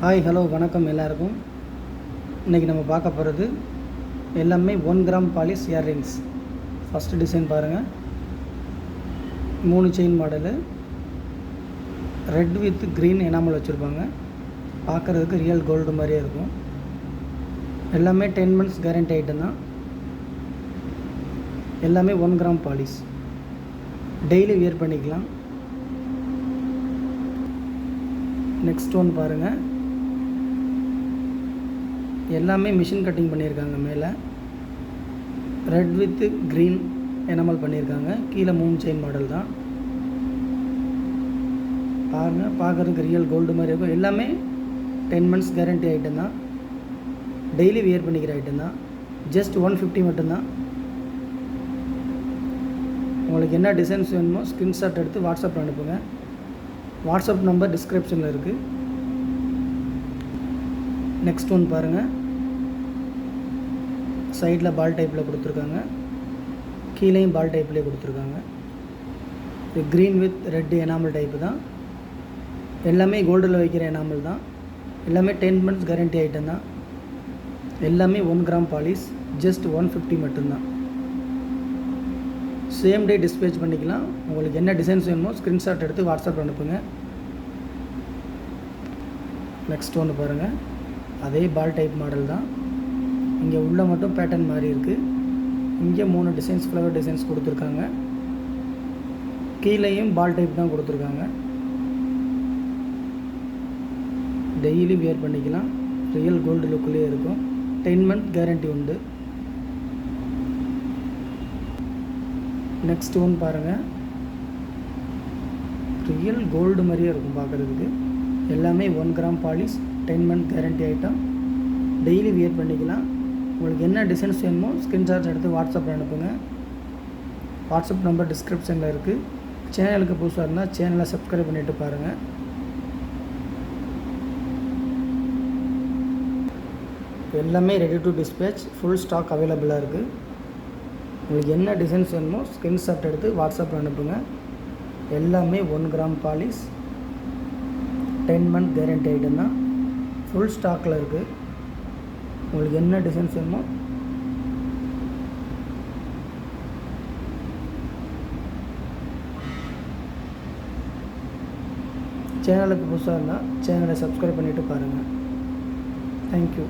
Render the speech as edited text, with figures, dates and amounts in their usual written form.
Hi hello வணக்கம் எல்லாருக்கும். இன்றைக்கி நம்ம பார்க்க போகிறது எல்லாமே 1 gram polish earrings. First design பாருங்கள், 3 chain model, red with green enamel வச்சுருப்பாங்க. பார்க்குறதுக்கு ரியல் கோல்டு மாதிரியே இருக்கும். எல்லாமே 10 months கேரண்டி ஐட்டம் தான். எல்லாமே 1 கிராம் பாலிஷ், டெய்லி வியர் பண்ணிக்கலாம். நெக்ஸ்ட் ஒன் பாருங்கள், எல்லாமே மிஷின் கட்டிங் பண்ணியிருக்காங்க. மேலே ரெட் வித் க்ரீன் எனாமல் பண்ணியிருக்காங்க. கீழே 3 செயின் மாடல் தான். பாருங்கள், பார்க்குறதுக்கு ரியல் கோல்டு மாதிரி இருக்கும். எல்லாமே 10 months கேரண்டி ஐட்டம் தான். டெய்லி வியர் பண்ணிக்கிற ஐட்டம் தான். ஜஸ்ட் 150 மட்டும்தான். உங்களுக்கு என்ன டிசைன்ஸ் வேணுமோ ஸ்க்ரீன்ஷாட் எடுத்து வாட்ஸ்அப்பில் அனுப்புங்க. வாட்ஸ்அப் நம்பர் டிஸ்கிரிப்ஷனில் இருக்குது. நெக்ஸ்ட் ஒன் பாருங்கள், சைடில் பால் டைப்பில் கொடுத்துருக்காங்க, கீழேயும் பால் டைப்லேயே கொடுத்துருக்காங்க. இது green with red enamel type தான். எல்லாமே கோல்டில் வைக்கிற எனாமல் தான். எல்லாமே 10 months கேரண்டி ஐட்டம் தான். எல்லாமே 1 கிராம் பாலிஷ், ஜஸ்ட் 150 மட்டும்தான். சேம் டே டிஸ்பேச் பண்ணிக்கலாம். உங்களுக்கு என்ன டிசைன்ஸ் வேணுமோ ஸ்க்ரீன்ஷாட் எடுத்து வாட்ஸ்அப்பில் அனுப்புங்க. நெக்ஸ்ட் ஒன்று பாருங்கள், அதே பால் டைப் மாடல் தான். இங்கே உள்ள மட்டும் பேட்டர்ன் மாதிரி இருக்குது. இங்கே 3 டிசைன்ஸ், ஃப்ளவர் டிசைன்ஸ் கொடுத்துருக்காங்க. கீழேயும் பால் டைப் தான் கொடுத்துருக்காங்க. டெய்லி வியர் பண்ணிக்கலாம். ரியல் கோல்டு லுக்லேயே இருக்கும். 10 month கேரண்டி உண்டு. நெக்ஸ்ட் ஒன் பாருங்கள், ரியல் கோல்டு மாதிரியே இருக்கும் பார்க்குறதுக்கு. எல்லாமே 1 gram polish, 10 month guarantee item. Daily wear பண்ணிக்கலாம். உங்களுக்கு என்ன டிசைன்ஸ் வேணுமோ ஸ்க்ரீன்ஷாட் எடுத்து வாட்ஸ்அப்பில் அனுப்புங்க. வாட்ஸ்அப் நம்பர் டிஸ்கிரிப்ஷனில் இருக்குது. சேனலுக்கு புதுசாக இருந்தால் சேனலை சப்ஸ்கிரைப் பண்ணிவிட்டு பாருங்கள். எல்லாமே ready to dispatch, full stock அவைலபிளாக இருக்குது. உங்களுக்கு என்ன டிசைன்ஸ் வேணுமோ ஸ்க்ரீன்ஷாட் எடுத்து வாட்ஸ்அப்பில் அனுப்புங்க. எல்லாமே 1 gram polish, 10 month guarantee item தான். ஃபுல் ஸ்டாக்கில் இருக்குது. உங்களுக்கு என்ன டிசைன்ஸ் வேணுமோ சேனலுக்கு புதுசாக இருந்தால் சேனலை சப்ஸ்கிரைப் பண்ணிவிட்டு பாருங்கள். தேங்க்யூ.